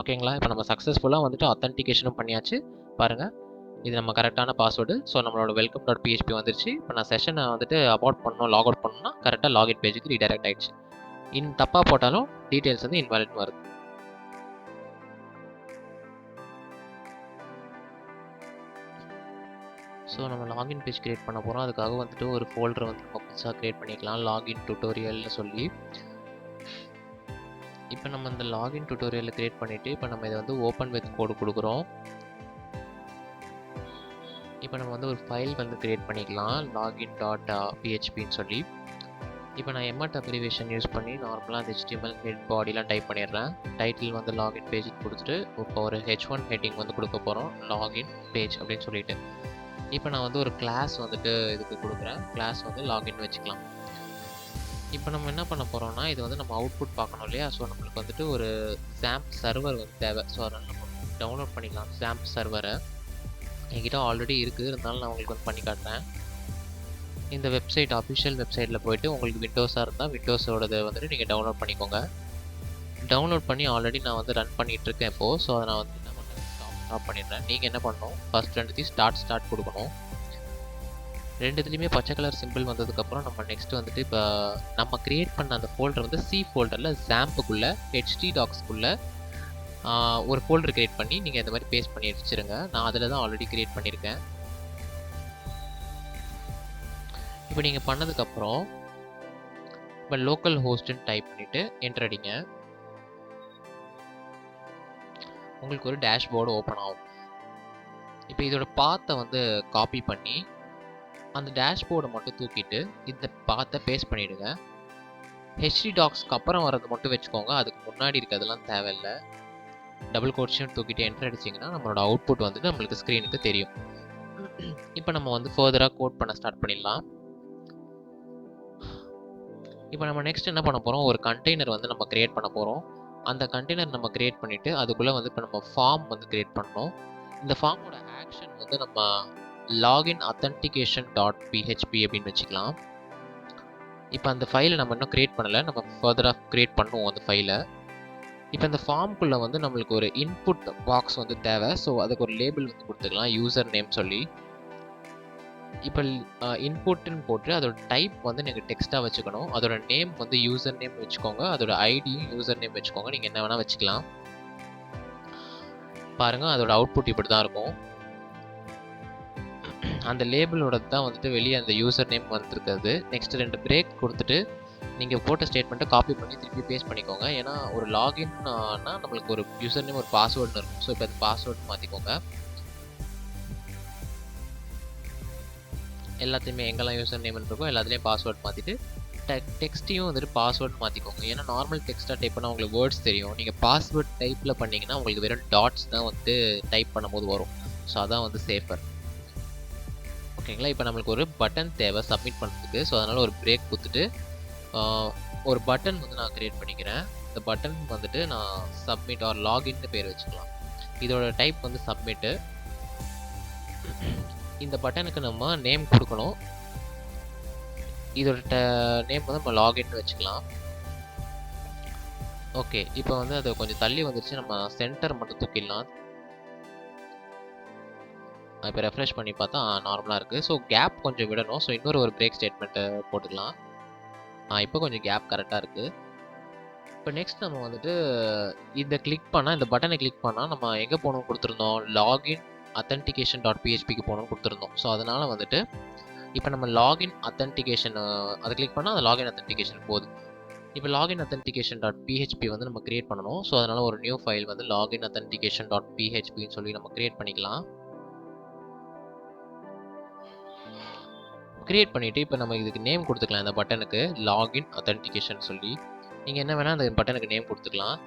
ஓகேங்களா? இப்போ நம்ம சக்ஸஸ்ஃபுல்லாக வந்துட்டு ஆத்தென்டிகேஷனும் பண்ணியாச்சு. பாருங்கள், இது நம்ம கரெக்டான பாஸ்வேர்டு. ஸோ நம்மளோட welcome.php வந்துருச்சு. இப்போ நான் செஷனை வந்துட்டு அபவுட் பண்ணணும், லாக் அவுட் பண்ணணும்னா கரெக்டாக லாகின் பேஜுக்கு ரீடைரக்ட் ஆகிடுச்சு. தப்பாக போட்டாலும் டீட்டெயில்ஸ் வந்து இன்வாலிட்னு வருது. ஸோ நம்ம லாகின் பேஜ் கிரியேட் பண்ண போகிறோம். அதுக்காக வந்துட்டு ஒரு ஃபோல்டர் வந்து நம்ம புதுசாக கிரியேட் பண்ணிக்கலாம், லாகின் டுட்டோரியல்னு சொல்லி. இப்போ நம்ம இந்த லாகின் டுட்டோரியலை கிரியேட் பண்ணிவிட்டு இப்போ நம்ம இதை வந்து ஓப்பன் வித் கோடு கொடுக்குறோம். இப்போ நம்ம வந்து ஒரு ஃபைல் வந்து கிரியேட் பண்ணிக்கலாம், login.phpன்னு சொல்லி. இப்போ நான் எம்ஆட் அப்ரிவேஷன் யூஸ் பண்ணி நார்மலாக அந்த HTML ஹெட் பாடிலாம் டைப் பண்ணிடுறேன். டைட்டில் வந்து லாகின் பேஜுக்கு கொடுத்துட்டு இப்போ ஒரு H1 ஹெட்டிங் வந்து கொடுக்க போகிறோம், லாகின் பேஜ் அப்படின்னு சொல்லிட்டு. இப்போ நான் வந்து ஒரு கிளாஸ் வந்துட்டு இதுக்கு கொடுக்குறேன், கிளாஸ் வந்து லாகின் வச்சுக்கலாம். இப்போ நம்ம என்ன பண்ண போகிறோம்னா, இது வந்து நம்ம அவுட்புட் பார்க்கணும் இல்லையா? ஸோ நம்மளுக்கு வந்துட்டு ஒரு Xampp சர்வர் வந்து தேவை. ஸோ அதனால் நம்ம டவுன்லோட் பண்ணிக்கலாம் Xampp சர்வரை. என்கிட்ட ஆல்ரெடி இருக்குது, இருந்தாலும் நான் உங்களுக்கு வந்து பண்ணி காட்டுறேன். இந்த வெப்சைட் அஃபிஷியல் வெப்சைட்டில் போய்ட்டு உங்களுக்கு விண்டோஸாக இருந்தால் விண்டோஸோடது வந்துட்டு நீங்கள் டவுன்லோட் பண்ணிக்கோங்க. டவுன்லோட் பண்ணி ஆல்ரெடி நான் வந்து ரன் பண்ணிகிட்ருக்கேன் இப்போது. ஸோ அதை நான் வந்து என்ன பண்ணுறேன், ஸ்டாப் பண்ணிடுறேன். நீங்கள் என்ன பண்ணணும், ஃபஸ்ட் ரெண்டுத்தையும் ஸ்டார்ட் கொடுக்கணும். ரெண்டுத்துலேயுமே பச்சை கலர் சிம்பிள் வந்ததுக்கப்புறம் நம்ம நெக்ஸ்ட் வந்துட்டு இப்போ நம்ம க்ரியேட் பண்ண அந்த ஃபோல்டர் வந்து சி ஃபோல்டரில் Xamppக்குள்ளே htdocsக்குள்ளே ஒரு ஃபோல்டர் கிரியேட் பண்ணி நீங்கள் இந்த மாதிரி பேஸ்ட் பண்ணி வச்சுருங்க. நான் அதில் தான் ஆல்ரெடி கிரியேட் பண்ணியிருக்கேன். இப்போ நீங்கள் பண்ணதுக்கப்புறம் இப்போ லோக்கல் ஹோஸ்ட்டுன்னு டைப் பண்ணிவிட்டு என்டர் அடிங்க. உங்களுக்கு ஒரு டேஷ்போர்டு ஓப்பன் ஆகும். இப்போ இதோட பாத்தை வந்து காப்பி பண்ணி அந்த டேஷ்போர்டை மட்டும் தூக்கிட்டு இந்த பாத்தை பேஸ்ட் பண்ணிவிடுங்க. htdocsக்கு அப்புறம் வரது மட்டும் வச்சுக்கோங்க, அதுக்கு முன்னாடி இருக்கிறதுலாம் தேவையில்லை. டபுள் கோட்ஸையும் தூக்கிட்டு என்டர் அடிச்சிங்கன்னா நம்மளோட அவுட்புட் வந்துட்டு நம்மளுக்கு ஸ்க்ரீனுக்கு தெரியும். இப்போ நம்ம வந்து ஃபர்தராக கோட் பண்ண ஸ்டார்ட் பண்ணிடலாம். இப்போ நம்ம நெக்ஸ்ட் என்ன பண்ண போகிறோம், ஒரு கண்டெய்னர் வந்து நம்ம கிரியேட் பண்ண போகிறோம். அந்த கண்டெய்னர் நம்ம கிரியேட் பண்ணிவிட்டு அதுக்குள்ளே வந்து இப்போ நம்ம ஃபார்ம் வந்து கிரியேட் பண்ணணும். இந்த ஃபார்மோட ஆக்ஷன் வந்து நம்ம லாகின் authentication.php அப்படின்னு வச்சுக்கலாம். இப்போ அந்த ஃபைலை நம்ம இன்னும் கிரியேட் பண்ணலை, நம்ம ஃபர்தராக கிரியேட் பண்ணுவோம் அந்த ஃபைலை. இப்போ இந்த ஃபார்முக்குள்ளே வந்து நம்மளுக்கு ஒரு இன்புட் பாக்ஸ் வந்து தேவை. ஸோ அதுக்கு ஒரு லேபிள் வந்து கொடுத்துக்கலாம், யூசர் நேம் சொல்லி. இப்போ இன்புட்டுன்னு போட்டு அதோட டைப் வந்து நீங்கள் டெக்ஸ்ட்டாக வச்சுக்கணும். அதோட நேம் வந்து யூசர் நேம் வச்சுக்கோங்க, அதோட ஐடியும் யூசர் நேம் வச்சுக்கோங்க. நீங்கள் என்ன வேணால் வச்சுக்கலாம். பாருங்கள், அதோட அவுட்புட் இப்படி தான் இருக்கும். அந்த லேபிளோட தான் வந்துட்டு வெளியே அந்த யூசர் நேம் வந்துருக்குது. நெக்ஸ்ட் 2 பிரேக் கொடுத்துட்டு நீங்கள் போட்ட ஸ்டேட்மெண்ட்டை காப்பி பண்ணி திருப்பி பேஸ்ட் பண்ணிக்கோங்க. ஏன்னா ஒரு லாகின்னா நம்மளுக்கு ஒரு யூசர் நேம் ஒரு பாஸ்வேர்டுன்னு இருக்கும். ஸோ இப்போ அது பாஸ்வேர்டு மாற்றிக்கோங்க. எல்லாத்தையுமே எங்கெல்லாம் யூசர் நேம் இருக்கோ எல்லாத்துலேயும் பாஸ்வேர்ட் மாற்றிட்டு டெக்ஸ்ட்டையும் வந்துட்டு பாஸ்வேர்ட் மாற்றிக்கோங்க. ஏன்னா நார்மல் டெக்ஸ்ட்டாக டைப் பண்ணால் உங்களுக்கு வேர்ட்ஸ் தெரியும். நீங்கள் பாஸ்வேர்ட் டைப்பில் பண்ணிங்கன்னா உங்களுக்கு வெறும் டாட்ஸ் தான் வந்து டைப் பண்ணும்போது வரும். ஸோ அதான் வந்து சேஃபர். ஓகேங்களா? இப்போ நம்மளுக்கு ஒரு பட்டன் தேவை சப்மிட் பண்ணுறதுக்கு. ஸோ அதனால் ஒரு பிரேக் கொடுத்துட்டு ஒரு பட்டன் வந்து நான் கிரியேட் பண்ணிக்கிறேன். இந்த பட்டன் வந்துட்டு நான் சப்மிட் ஆர் லாகின்னு பேர் வச்சுக்கலாம். இதோட டைப் வந்து சப்மிட்டு. இந்த பட்டனுக்கு நம்ம நேம் கொடுக்கணும். இதோட நேம் வந்து நம்ம லாகின் வச்சுக்கலாம். ஓகே, இப்போ வந்து அது கொஞ்சம் தள்ளி வந்துருச்சு, நம்ம சென்டர் மட்டும் தூக்கிடலாம். இப்போ ரெஃப்ரெஷ் பண்ணி பார்த்தா நார்மலாக இருக்குது. ஸோ கேப் கொஞ்சம் விடணும். ஸோ இன்னொரு பிரேக் ஸ்டேட்மெண்ட்டை போட்டுக்கலாம். இப்போ கொஞ்சம் கேப் கரெக்டாக இருக்குது. இப்போ நெக்ஸ்ட் நம்ம வந்துட்டு இந்த பட்டனை கிளிக் பண்ணால் நம்ம எங்கே போகணும்னு கொடுத்துருந்தோம், லாகின் authentication.phpக்கு போகணும்னு கொடுத்துருந்தோம். ஸோ அதனால் வந்துட்டு இப்போ நம்ம லாகின் authentication அதை கிளிக் பண்ணால் அது லாகின் authentication போகுது. இப்போ லாகின் authentication.php வந்து நம்ம கிரியேட் பண்ணணும். ஸோ அதனால் ஒரு நியூ ஃபைல் வந்து லாகின் authentication.phpன்னு சொல்லி நம்ம கிரியேட் பண்ணிக்கலாம். கிரியேட் பண்ணிவிட்டு இப்போ நம்ம இதுக்கு நேம் கொடுத்துக்கலாம். இந்த பட்டனுக்கு லாகின் authentication சொல்லி நீங்கள் என்ன வேணால் அந்த பட்டனுக்கு நேம் கொடுத்துக்கலாம்.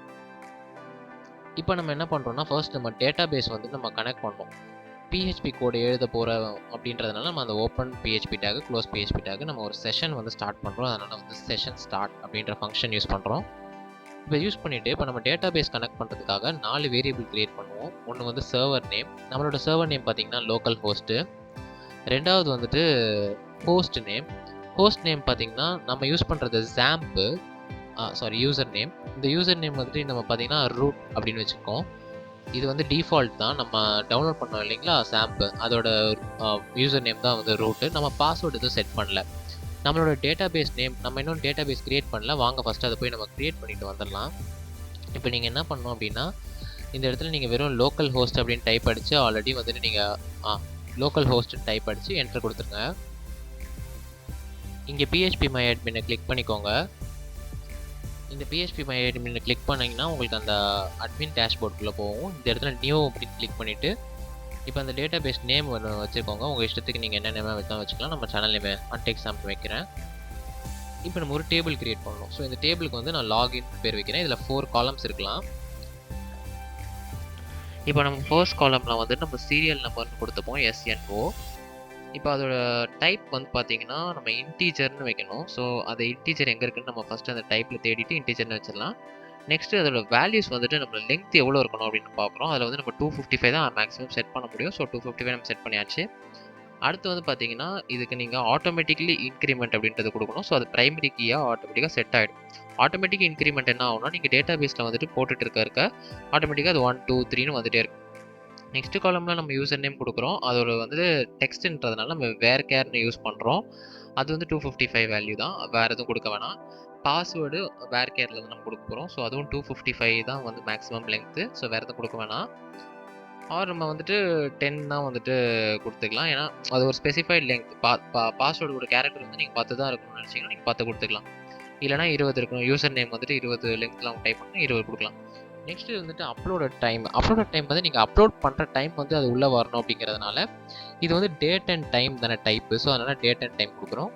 இப்போ நம்ம என்ன பண்ணுறோம்னா, ஃபர்ஸ்ட் நம்ம டேட்டா பேஸ் வந்து நம்ம கனெக்ட் பண்ணோம். PHP கோடு எழுத போகிறோம் அப்படின்றதுனால நம்ம அந்த open PHP take, close PHP take நம்ம ஒரு செஷன் வந்து ஸ்டார்ட் பண்ணுறோம். அதனால் வந்து செஷன் ஸ்டார்ட் அப்படின்ற ஃபங்க்ஷன் யூஸ் பண்ணுறோம். இப்போ யூஸ் பண்ணிவிட்டு இப்போ நம்ம டேட்டா பேஸ் கனெக்ட் பண்ணுறதுக்காக 4 வேரியபிள் கிரியேட் பண்ணுவோம். ஒன்று வந்து சர்வர் நேம், நம்மளோட சர்வர் நேம் பார்த்திங்கன்னா லோக்கல் ஹோஸ்ட்டு. ரெண்டாவது வந்துட்டு ஹோஸ்ட் நேம். ஹோஸ்ட் நேம் பார்த்திங்கன்னா நம்ம யூஸ் பண்ணுறது Xampp. User name. இந்த யூசர் நேம் வந்துட்டு நம்ம பார்த்தீங்கன்னா ரூட் அப்படின்னு வச்சுருக்கோம். இது வந்து டிஃபால்ட் தான். நம்ம டவுன்லோட் பண்ணோம் இல்லைங்களா Xampp, அதோட யூசர் நேம் தான் வந்து ரூட்டு. நம்ம பாஸ்வேர்டு எதுவும் செட் பண்ணல. நம்மளோட டேட்டாபேஸ் நேம் நம்ம இன்னும் டேட்டாபேஸ் கிரியேட் பண்ணல. வாங்க ஃபஸ்ட்டு அதை போய் நம்ம கிரியேட் பண்ணிட்டு வந்துடலாம். இப்போ நீங்கள் என்ன பண்ணணும் அப்படின்னா, இந்த இடத்துல நீங்கள் வெறும் லோக்கல் ஹோஸ்ட் அப்படின்னு டைப் அடித்து ஆல்ரெடி வந்துட்டு நீங்கள் லோக்கல் ஹோஸ்ட்னு டைப் அடித்து என்டர் கொடுத்துருங்க. இங்கே PHP MyAdmin கிளிக் பண்ணிக்கோங்க. இந்த PHP MyAdmin கிளிக் பண்ணிங்கன்னா உங்களுக்கு அந்த அட்மின் டேஷ்போர்டுக்குள்ளே போகும். இந்த இடத்துல நியூ அப்படின்னு கிளிக் பண்ணிவிட்டு இப்போ அந்த டேட்டாபேஸ் நேம் ஒன்று வச்சுக்கோங்க. உங்கள் இஷ்டத்துக்கு நீங்கள் என்ன நேமாக வச்சா வச்சுக்கலாம். நம்ம சேனல் நேம் Xampp வைக்கிறேன். இப்போ நம்ம ஒரு டேபிள் கிரியேட் பண்ணணும். ஸோ இந்த டேபிளுக்கு வந்து நான் லாகின் பேர் வைக்கிறேன். இதில் 4 காலம்ஸ் இருக்கலாம். இப்போ நம்ம ஃபர்ஸ்ட் காலமில் வந்து நம்ம சீரியல் நம்பர்னு கொடுத்துப்போம் SNO. இப்போ அதோட டைப் வந்து பார்த்தீங்கன்னா நம்ம இன்டீஜர்னு வைக்கணும். ஸோ அது இன்டீஜர் எங்கே இருக்குன்னு நம்ம ஃபஸ்ட்டு அந்த டைப்பில் தேடிட்டு இன்டீஜர்னு வச்சிடலாம். நெக்ஸ்ட்டு அதோட வேல்யூஸ் வந்துட்டு நம்ம லென்த் எவ்வளோ இருக்கணும் அப்படின்னு பார்க்குறோம். அதில் வந்து நம்ம 255 தான் மேக்ஸிமம் செட் பண்ண முடியும். ஸோ 255 நம்ம செட் பண்ணியாச்சு. அடுத்து வந்து பார்த்தீங்கன்னா இதுக்கு நீங்கள் ஆட்டோமேட்டிக்கலி இன்க்ரிமெண்ட் அப்படின்றது கொடுக்கணும். ஸோ அது ப்ரைமரி கீயாக ஆட்டோமேட்டிக்காக செட் ஆகிடும். ஆட்டோமேட்டிக் இன்க்ரிமெண்ட் என்ன ஆகும்னா நீங்கள் டேட்டாபேஸில் வந்துட்டு போட்டுட்டு இருக்க ஆட்டோமேட்டிக்காக அது 1 2 3ன்னு வந்துட்டே இருக்கும். நெக்ஸ்ட் காலமில் நம்ம யூசர் நேம் கொடுக்குறோம். அதோட வந்து டெக்ஸ்ட்ன்றதுனால நம்ம வேர் கேர்னு யூஸ் பண்ணுறோம். அது வந்து 255 வேல்யூ தான், வேறு எதுவும் கொடுக்க வேணாம். பாஸ்வேர்டு வேர் கேரில் வந்து நம்ம கொடுக்க போகிறோம். ஸோ அதுவும் 255 தான் வந்து மேக்ஸிமம் லென்த்து. ஸோ வேறு எதுவும் கொடுக்க வேணாம். ஆர் நம்ம வந்துட்டு 10 தான் வந்துட்டு கொடுத்துக்கலாம். ஏன்னா அது ஒரு ஸ்பெசிஃபைட் லென்த். பாஸ்வேர்டோட கேரக்டர் வந்து நீங்கள் 10 தான் இருக்கணும்னு நினச்சிங்கன்னா நீங்கள் 10 கொடுத்துக்கலாம். இல்லைனா 20 இருக்கணும். யூசர் நேம் வந்துட்டு 20 லென்த்லாம் டைப் பண்ணி 20 கொடுக்கலாம். நெக்ஸ்ட்டு வந்துட்டு அப்லோட டைம் வந்து நீங்கள் அப்லோட் பண்ணுற டைம் வந்து அது உள்ளே வரணும் அப்படிங்கிறதுனால இது வந்து டேட் அண்ட் டைம் தானே டைப்பு. ஸோ அதனால் டேட் அண்ட் டைம் கொடுக்குறோம்.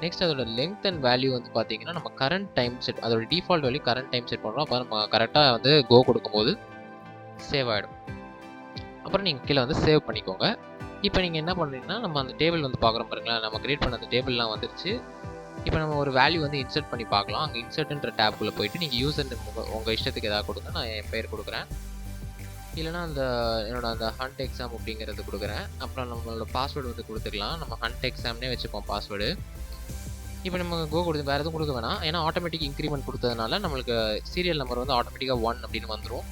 நெக்ஸ்ட் அதோட லென்த் அண்ட் வேல்யூ வந்து பார்த்தீங்கன்னா நம்ம கரண்ட் டைம் செட், அதோட default value current time set பண்ணுறோம். அப்போ நம்ம கரெக்டாக வந்து கோ கொடுக்கும்போது சேவ் ஆகிடும். அப்புறம் நீங்கள் கீழே வந்து சேவ் பண்ணிக்கோங்க. இப்போ நீங்கள் என்ன பண்ணுறீங்கன்னா நம்ம அந்த டேபிள் வந்து பார்க்குறோம் பாருங்களேன், நம்ம கிரியேட் பண்ண அந்த டேபிள்லாம் வந்துருச்சு. இப்போ நம்ம ஒரு வேல்யூ வந்து இன்சர்ட் பண்ணி பார்க்கலாம். அங்கே இன்சர்ட்ன்ற டேப்புக்குள்ளே போயிட்டு நீங்கள் யூசர் உங்கள் இஷ்டத்துக்கு எதாவது கொடுங்க. நான் என் பேர் கொடுக்குறேன். இல்லைனா என்னோட அந்த Xampp அப்படிங்கிறது கொடுக்குறேன். அப்புறம் நம்மளோட பாஸ்வேர்டு வந்து கொடுத்துக்கலாம். நம்ம Xampனே வச்சுப்போம் பாஸ்வேர்டு. இப்போ நம்ம கோ கொடுத்து வேறு எதுவும் கொடுக்க வேணாம். ஏன்னா ஆட்டோமேட்டிக் இன்க்ரிமெண்ட் கொடுத்ததுனால நம்மளுக்கு சீரியல் நம்பர் வந்து ஆட்டோமேட்டிக்காக 1 அப்படின்னு வந்துடும்.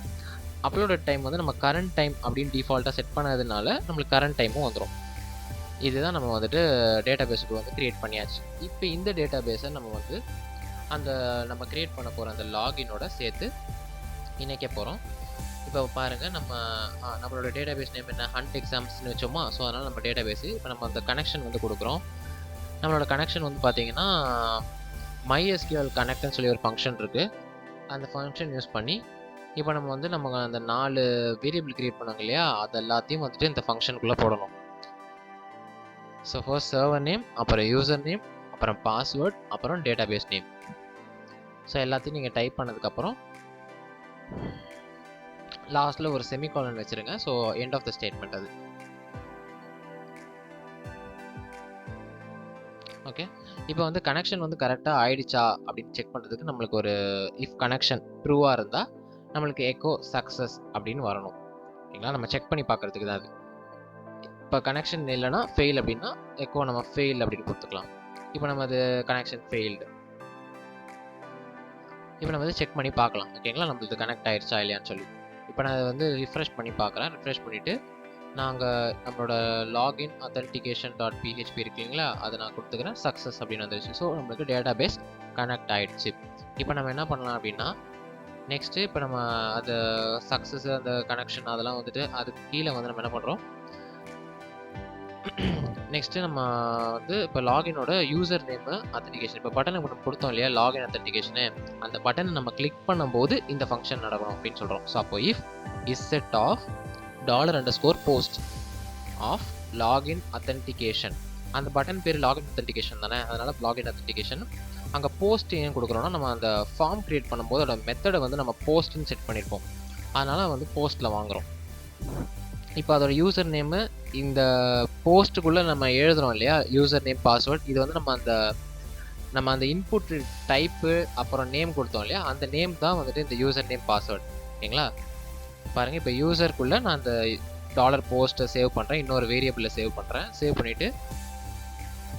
அப்லோட டைம் வந்து நம்ம கரண்ட் டைம் அப்படின்னு டிஃபால்ட்டாக செட் பண்ணதுனால நம்மளுக்கு கரண்ட் டைமும் வந்துடும். இதுதான் நம்ம வந்துட்டு டேட்டாபேஸுக்கு வந்து க்ரியேட் பண்ணியாச்சு. இப்போ இந்த டேட்டாபேஸை நம்ம வந்து நம்ம க்ரியேட் பண்ண போகிற அந்த லாகினோட சேர்த்து இணைக்க போகிறோம். இப்போ பாருங்கள் நம்மளோட டேட்டாபேஸ் நேம் என்ன Xampsன்னு வச்சோமா. ஸோ அதனால் நம்ம டேட்டாபேஸு இப்போ நம்ம அந்த கனெக்ஷன் வந்து கொடுக்குறோம். நம்மளோட கனெக்ஷன் வந்து பார்த்தீங்கன்னா MySQL கனெக்ட்னு சொல்லி ஒரு ஃபங்க்ஷன் இருக்குது. அந்த ஃபங்க்ஷன் யூஸ் பண்ணி இப்போ நம்ம அந்த 4 வேரியபிள் க்ரியேட் பண்ணாங்க இல்லையா, அது எல்லாத்தையும் வந்துட்டு இந்த ஃபங்க்ஷனுக்குள்ளே போடணும். ஸோ ஃபர்ஸ்ட் சர்வர் நேம், அப்புறம் யூசர் நேம், அப்புறம் பாஸ்வேர்ட், அப்புறம் டேட்டாபேஸ் நேம். ஸோ எல்லாத்தையும் நீங்கள் டைப் பண்ணதுக்கப்புறம் லாஸ்ட்டில் ஒரு செமிகாலன் வச்சுருங்க. So end of the statement அது. ஓகே, இப்போ வந்து கனெக்ஷன் வந்து கரெக்டாக ஆயிடுச்சா அப்படின்னு செக் பண்ணுறதுக்கு நம்மளுக்கு ஒரு இஃப் கனெக்ஷன் ட்ரூவாக இருந்தால் நம்மளுக்கு எக்கோ சக்ஸஸ் அப்படின்னு வரணும். ஓகேங்களா, நம்ம செக் பண்ணி பார்க்குறதுக்கு தான் அது. இப்போ கனெக்ஷன் இல்லைனா ஃபெயில் அப்படின்னா எக்கோ நம்ம ஃபெயில் அப்படின்னு கொடுத்துக்கலாம். இப்போ நம்ம அது கனெக்ஷன் ஃபெயில்டு. இப்போ நம்ம வந்து செக் பண்ணி பார்க்கலாம். ஓகேங்களா, நம்மளுக்கு கனெக்ட் ஆயிடுச்சா இல்லையான்னு சொல்லி. இப்போ நான் அதை வந்து ரிஃப்ரெஷ் பண்ணி பார்க்குறேன். ரிஃப்ரெஷ் பண்ணிவிட்டு நம்மளோட லாகின் authentication.php இருக்குங்களா, அதை நான் கொடுத்துக்கிறேன். சக்ஸஸ் அப்படின்னு வந்துருச்சு. ஸோ நம்மளுக்கு டேட்டாபேஸ் கனெக்ட் ஆகிடுச்சு. இப்போ நம்ம என்ன பண்ணலாம் அப்படின்னா நெக்ஸ்ட்டு இப்போ நம்ம அந்த சக்ஸஸ் அந்த கனெக்ஷன் அதெல்லாம் வந்துட்டு அதுக்கு கீழே வந்து நம்ம என்ன பண்ணுறோம், நெக்ஸ்ட்டு நம்ம வந்து இப்போ லாகினோட யூசர் நேமு அத்தன்டிகேஷன் இப்போ பட்டனை நம்ம கொடுத்தோம் இல்லையா, லாகின் அத்தன்டிகேஷனு, அந்த பட்டனை நம்ம கிளிக் பண்ணும்போது இந்த ஃபங்க்ஷன் நடக்கணும் அப்படின்னு சொல்கிறோம். ஸோ அப்போ if is set of $_post of login authentication, அந்த பட்டன் பேர் லாகின் அத்தன்டிகேஷன் தானே, அதனால் லாகின் அத்தன்டிகேஷன். அங்கே போஸ்ட் ஏன் கொடுக்குறோன்னா நம்ம அந்த ஃபார்ம் க்ரியேட் பண்ணும்போது அதோட மெத்தடை வந்து நம்ம போஸ்ட்னு செட் பண்ணியிருப்போம். அதனால் வந்து போஸ்ட்டில் வாங்குகிறோம். இப்போ அதோட யூசர் நேமு இந்த போஸ்ட்டுக்குள்ளே நம்ம எழுதுகிறோம் இல்லையா, யூசர் நேம் பாஸ்வேர்ட், இது வந்து நம்ம அந்த இன்புட் டைப்பு அப்புறம் நேம் கொடுத்தோம் இல்லையா, அந்த நேம் தான் வந்துட்டு இந்த யூசர் நேம் பாஸ்வேர்ட். ஓகேங்களா, பாருங்கள் இப்போ யூசருக்குள்ளே நான் அந்த $போஸ்ட்டை சேவ் பண்ணுறேன், இன்னொரு வேரியபிளில் சேவ் பண்ணுறேன். சேவ் பண்ணிவிட்டு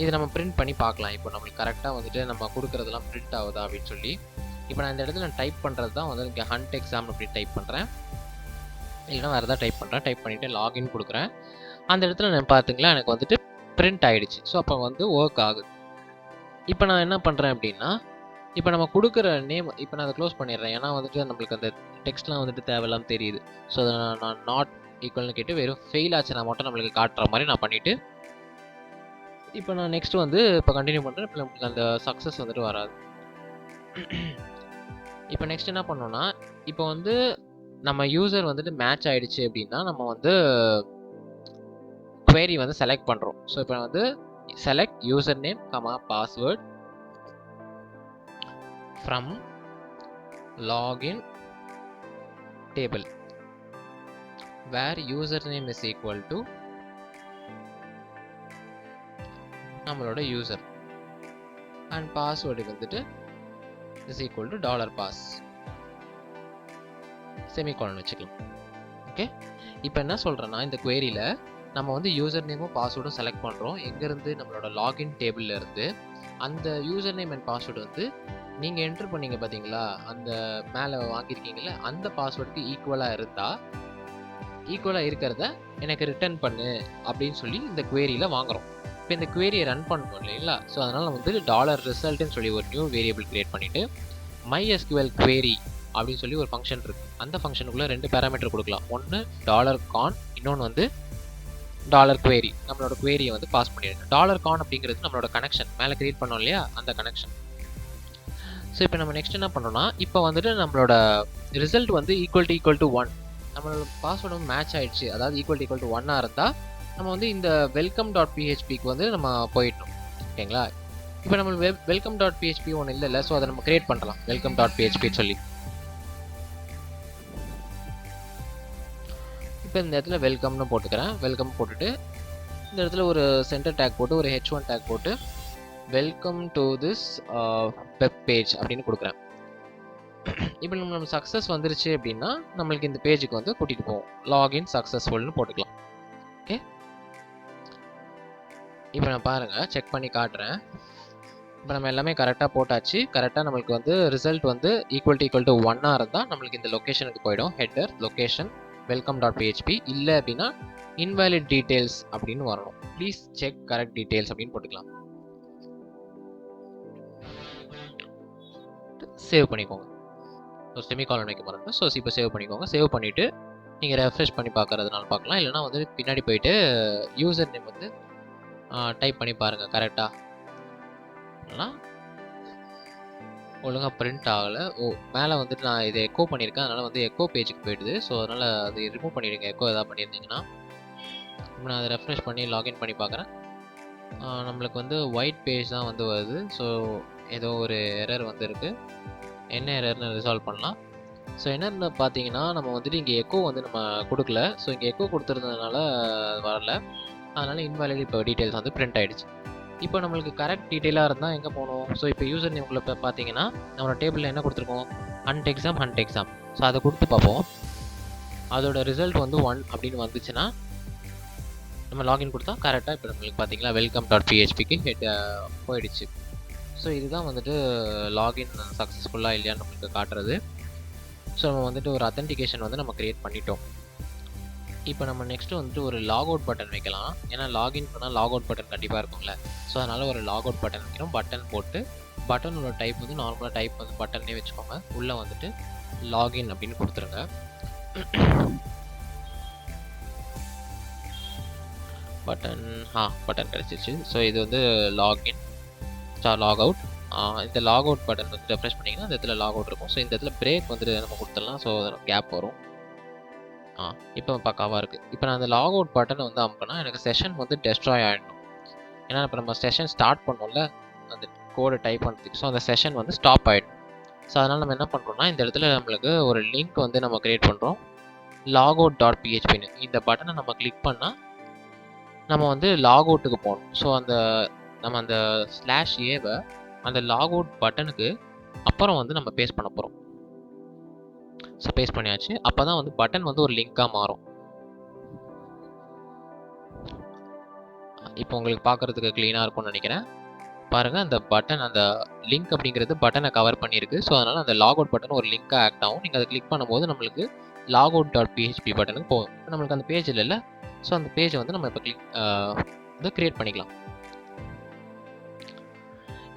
இது நம்ம பிரிண்ட் பண்ணி பார்க்கலாம். இப்போ நம்மளுக்கு கரெக்டாக வந்துட்டு நம்ம கொடுக்குறதெல்லாம் பிரிண்ட் ஆகுதா அப்படின்னு சொல்லி. இப்போ நான் இந்த இடத்துல டைப் பண்ணுறது தான் வந்து இங்கே ஹண்ட் எக்ஸாம் அப்படி டைப் பண்ணுறேன், இல்லைனா வேறு எதாவது டைப் பண்ணுறேன். டைப் பண்ணிவிட்டு லாகின் கொடுக்குறேன். அந்த இடத்துல நான் பார்த்துங்களா எனக்கு வந்துட்டு பிரிண்ட் ஆகிடுச்சு. ஸோ அப்போ வந்து ஒர்க் ஆகுது. இப்போ நான் என்ன பண்ணுறேன் அப்படின்னா, இப்போ நம்ம கொடுக்குற நேம் இப்போ நான் அதை க்ளோஸ் பண்ணிடுறேன். ஏன்னா வந்துட்டு நம்மளுக்கு அந்த டெக்ஸ்ட்லாம் வந்துட்டு தேவையில்லாமல் தெரியுது. ஸோ அதை நான் நாட் ஈக்குவல்னு கேட்டு வெறும் ஃபெயில் ஆச்சுன்னா மட்டும் நம்மளுக்கு காட்டுற மாதிரி நான் பண்ணிவிட்டு, இப்போ நான் நெக்ஸ்ட் வந்து இப்போ கண்டினியூ பண்ணுறேன். இப்போ நம்மளுக்கு அந்த சக்ஸஸ் வந்துட்டு வராது. இப்போ நெக்ஸ்ட் என்ன பண்ணோம்னா, இப்போ வந்து நம்ம யூசர் வந்துட்டு மேட்ச் ஆகிடுச்சு அப்படின்னா நம்ம வந்து query வந்து செலக்ட் பண்ணுறோம். ஸோ இப்போ வந்து select user name password from login table where username is equal to நம்மளோட யூசர் அண்ட் பாஸ்வேர்டு வந்துட்டு is equal to $pass semicolon வச்சுக்கலாம். ஓகே, இப்போ என்ன சொல்கிறேன்னா இந்த queryல நம்ம வந்து யூசர் நேமும் பாஸ்வேர்டும் செலக்ட் பண்ணுறோம். எங்கேருந்து நம்மளோட லாகின் டேபிளில் இருந்து அந்த யூசர் நேம் அண்ட் பாஸ்வேர்டு வந்து நீங்கள் என்ட்ரு பண்ணீங்க பார்த்தீங்களா, அந்த மேலே வாங்கியிருக்கீங்கள அந்த பாஸ்வேர்டுக்கு ஈக்குவலாக இருக்கிறத எனக்கு ரிட்டர்ன் பண்ணு அப்படின்னு சொல்லி இந்த queryல வாங்குகிறோம். இப்போ இந்த queryயை ரன் பண்ணணும் இல்லைங்களா, ஸோ அதனால் வந்து $result சொல்லி ஒரு நியூ வேரியபிள் கிரியேட் பண்ணிவிட்டு MySQL query அப்படின்னு சொல்லி ஒரு ஃபங்க்ஷன் இருக்குது. அந்த ஃபங்க்ஷனுக்குள்ளே 2 பேராமீட்டர் கொடுக்கலாம். ஒன்று $con, இன்னொன்று வந்து $query. நம்மளோட queryயை வந்து பாஸ் பண்ணிடுங்க. $con அப்படிங்கிறது நம்மளோட கனெக்ஷன் மேலே கிரியேட் பண்ணோம் இல்லையா, அந்த கனெக்ஷன். ஸோ இப்போ நம்ம நெக்ஸ்ட் என்ன பண்ணோம்னா, இப்போ வந்துட்டு நம்மளோட ரிசல்ட் வந்து ஈக்குவல் டு 1, நம்மளோட பாஸ்வேர்டும் மேட்ச் ஆகிடுச்சு, அதாவது ஈக்குவல் டு 1 இருந்தால் நம்ம வந்து இந்த welcome.phpக்கு வந்து நம்ம போயிடணும். ஓகேங்களா, இப்போ நம்ம welcome.php ஒன்று இல்லை, ஸோ அதை நம்ம கிரியேட் பண்ணலாம் welcome.php சொல்லி. இப்போ இந்த இடத்துல வெல்கம்னு போட்டுக்கிறேன். வெல்கம் போட்டுட்டு இந்த இடத்துல ஒரு சென்டர் டேக் போட்டு ஒரு h1 டேக் போட்டு welcome to this web page அப்படின்னு கொடுக்குறேன். இப்போ நம்ம சக்ஸஸ் வந்துருச்சு அப்படின்னா நம்மளுக்கு இந்த பேஜுக்கு வந்து கூட்டிகிட்டு போவோம். லாகின் சக்ஸஸ்ஃபுல்னு போட்டுக்கலாம். ஓகே, இப்போ நான் பாருங்கள் செக் பண்ணி காட்டுறேன். இப்போ நம்ம எல்லாமே கரெக்டாக போட்டாச்சு. கரெக்டாக நம்மளுக்கு வந்து ரிசல்ட் வந்து ஈக்குவல் டு 1 இருந்தால் நம்மளுக்கு இந்த லொக்கேஷனுக்கு போயிடும். ஹெட்டர் லொக்கேஷன் welcome.php, இல்லை அப்படின்னா இன்வாலிட் டீட்டெயில்ஸ் அப்படின்னு வரணும். ப்ளீஸ் செக் கரெக்ட் டீட்டெயில்ஸ் அப்படின்னு போட்டுக்கலாம். சேவ் பண்ணிக்கோங்க. ஸோ செமிகாலன் வைக்க மறந்து, ஸோ இப்போ சேவ் பண்ணிக்கோங்க. சேவ் பண்ணிவிட்டு நீங்கள் ரெஃப்ரெஷ் பண்ணி பார்க்கறதுனால பார்க்கலாம், இல்லைனா வந்து பின்னாடி போயிட்டு யூசர் நேம் வந்து டைப் பண்ணி பாருங்கள் கரெக்டாக. இல்லைனா ஒழுங்காக பிரிண்ட் ஆகலை. மேலே வந்துட்டு நான் இதை எக்கோ பண்ணியிருக்கேன், அதனால் வந்து எக்கோ பேஜுக்கு போயிடுது. ஸோ அதனால் அது ரிமூவ் பண்ணிவிடுங்க எக்கோ எதாவது பண்ணியிருந்தீங்கன்னா. இப்போ நான் அதை ரெஃப்ரெஷ் பண்ணி லாகின் பண்ணி பார்க்குறேன். நம்மளுக்கு வந்து ஒயிட் பேஜ் தான் வந்து வருது. ஸோ ஏதோ ஒரு எரர் வந்துருக்கு. என்ன எரர்னு ரிசால்வ் பண்ணலாம். ஸோ என்னென்னு பார்த்தீங்கன்னா நம்ம வந்துட்டு இங்கே எக்கோ வந்து நம்ம கொடுக்கல. ஸோ இங்கே எக்கோ கொடுத்துருந்ததுனால வரல. அதனால் இன்வாலிட் இப்போ டீட்டெயில்ஸ் வந்து பிரிண்ட் ஆகிடுச்சு. இப்போ நம்மளுக்கு கரெக்ட் டீட்டெயிலாக இருந்தால் எங்கே போகணும்? ஸோ இப்போ யூசர் நேம்குள்ளே இப்போ பார்த்தீங்கன்னா நம்மளோட டேபிளில் என்ன கொடுத்துருக்கோம், ஹண்ட் எக்ஸாம். ஸோ அதை கொடுத்து பார்ப்போம். அதோட ரிசல்ட் வந்து 1 அப்படின்னு வந்துச்சுன்னா நம்ம லாகின் கொடுத்தா கரெக்டாக இப்போ நம்மளுக்கு பார்த்தீங்களா welcome.phpக்கு ஹெட் போயிடுச்சு. ஸோ இதுதான் வந்துட்டு லாகின் சக்ஸஸ்ஃபுல்லாக இல்லையான்னு நம்மளுக்கு காட்டுறது. ஸோ நம்ம வந்துட்டு ஒரு அத்தன்டிகேஷன் வந்து நம்ம க்ரியேட் பண்ணிட்டோம். இப்போ நம்ம நெக்ஸ்ட்டு வந்துட்டு ஒரு லாக் அவுட் பட்டன் வைக்கலாம். ஏன்னா லாகின் பண்ணால் லாக் அவுட் பட்டன் கண்டிப்பாக இருக்கும்ல. ஸோ அதனால் ஒரு லாக் அவுட் பட்டன் வைக்கிறோம். பட்டன் போட்டு பட்டனோட டைப் வந்து நார்மலாக டைப் வந்து பட்டன்னே வச்சுக்கோங்க. உள்ளே வந்துட்டு லாகின் அப்படின்னு கொடுத்துருங்க. பட்டன் கிடச்சிச்சு. ஸோ இது வந்து லாகின் லாக் அவுட். இந்த லாக் அவுட் பட்டன் வந்து ரெஃப்ரெஷ் பண்ணிங்கன்னா இந்த இடத்துல லாக் அவுட் இருக்கும். ஸோ இந்த இடத்துல பிரேக் வந்துட்டு நம்ம கொடுத்துடலாம். ஸோ கேப் வரும். இப்போ பக்காவாக இருக்குது. இப்போ நான் அந்த லாக் அவுட் பட்டனை வந்து அமுக்கினா எனக்கு செஷன் வந்து டெஸ்ட்ராய் ஆகிடணும். ஏன்னா இப்போ நம்ம செஷன் ஸ்டார்ட் பண்ணோம்ல அந்த கோடை டைப் பண்ணுறதுக்கு. ஸோ அந்த செஷன் வந்து ஸ்டாப் ஆகிடும். ஸோ அதனால் நம்ம என்ன பண்ணுறோம்னா இந்த இடத்துல நம்மளுக்கு ஒரு லிங்க் வந்து நம்ம க்ரியேட் பண்ணுறோம், logout.phpன்னு. இந்த பட்டனை நம்ம கிளிக் பண்ணால் நம்ம வந்து லாக் அவுட்டுக்கு போகணும். ஸோ நம்ம அந்த /a அந்த லாக் அவுட் பட்டனுக்கு அப்புறம் வந்து நம்ம பேஸ்ட் பண்ண போகிறோம். ஸோ பேஸ்ட் பண்ணியாச்சு. அப்போ தான் வந்து பட்டன் வந்து ஒரு லிங்காக மாறும். இப்போ உங்களுக்கு பார்க்குறதுக்கு க்ளீனாக இருக்கும்னு நினைக்கிறேன். பாருங்கள் அந்த பட்டன் அந்த லிங்க் அப்படிங்கிறது பட்டனை கவர் பண்ணியிருக்கு. ஸோ அதனால் அந்த லாக் அவுட் பட்டன் ஒரு லிங்காக ஆக்ட் ஆகும். நீங்கள் அதை கிளிக் பண்ணும்போது நம்மளுக்கு logout.php பட்டனுக்கு போகும். நம்மளுக்கு அந்த பேஜ் இல்லைல்ல, ஸோ அந்த பேஜை வந்து நம்ம இப்போ வந்து கிரியேட் பண்ணிக்கலாம்.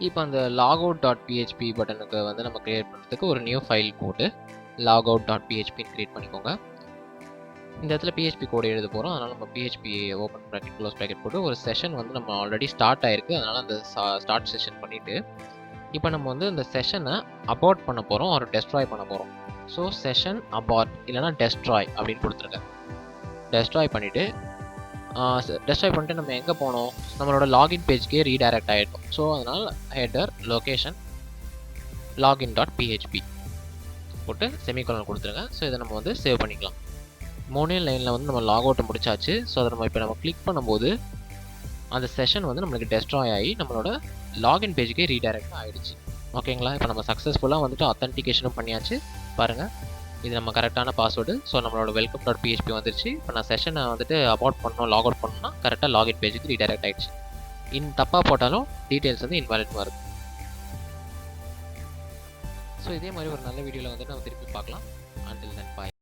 இப்போ அந்த logout.php பட்டனுக்கு வந்து நம்ம கிரியேட் பண்ணுறதுக்கு ஒரு நியூ ஃபைல் போட்டு logout.php கிரியேட் பண்ணிக்கோங்க. இந்த இடத்துல PHP கோடு எழுத போகிறோம். அதனால் நம்ம PHP open bracket close bracket போட்டு ஒரு செஷன் வந்து நம்ம ஆல்ரெடி ஸ்டார்ட் ஆயிருக்கு. அதனால் அந்த ஸ்டார்ட் செஷன் பண்ணிவிட்டு இப்போ நம்ம வந்து இந்த செஷனை அபார்ட் பண்ண போகிறோம், ஒரு டெஸ்ட்ராய் பண்ண போகிறோம். ஸோ செஷன் அபார்ட் இல்லைனா டெஸ்ட்ராய் அப்படின்னு கொடுத்துருங்க. டெஸ்ட்ராய் பண்ணிவிட்டு நம்ம எங்கே போனோம், நம்மளோட லாகின் பேஜ்க்கே ரீடைரக்ட் ஆகிடும். ஸோ அதனால் ஹெடர் லொக்கேஷன் login.php போட்டு செமிகோலன் கொடுத்துருங்க. ஸோ இதை நம்ம வந்து சேவ் பண்ணிக்கலாம். 3 லைனில் வந்து நம்ம லாக் அவுட்டை முடிச்சாச்சு. ஸோ அதை நம்ம கிளிக் பண்ணும்போது அந்த செஷன் வந்து நம்மளுக்கு டெஸ்ட்ராய் ஆகி நம்மளோட லாகின் பேஜுக்கே ரீடைரக்ட் ஆகிடுச்சு. ஓகேங்களா? இப்போ நம்ம சக்ஸஸ்ஃபுல்லாக வந்துட்டு அத்தன்டிகேஷனும் பண்ணியாச்சு. பாருங்கள், இது நம்ம கரெக்டான பாஸ்வேர்டு. ஸோ நம்மளோட welcome.php வந்துருச்சு. இப்போ நான் செஷனை வந்துட்டு அபார்ட் பண்ணணும், லாக் அவுட் பண்ணணும்னா கரெக்டாக லாகின் பேஜுக்கு ரீடைரக்ட் ஆகிடுச்சு. தப்பாக போட்டாலும் டீட்டெயில்ஸ் வந்து இன்வாலிட் வருது. ஸோ இதே மாதிரி ஒரு நல்ல வீடியோவில் வந்துட்டு நம்ம திருப்பி பார்க்கலாம். Until then, bye.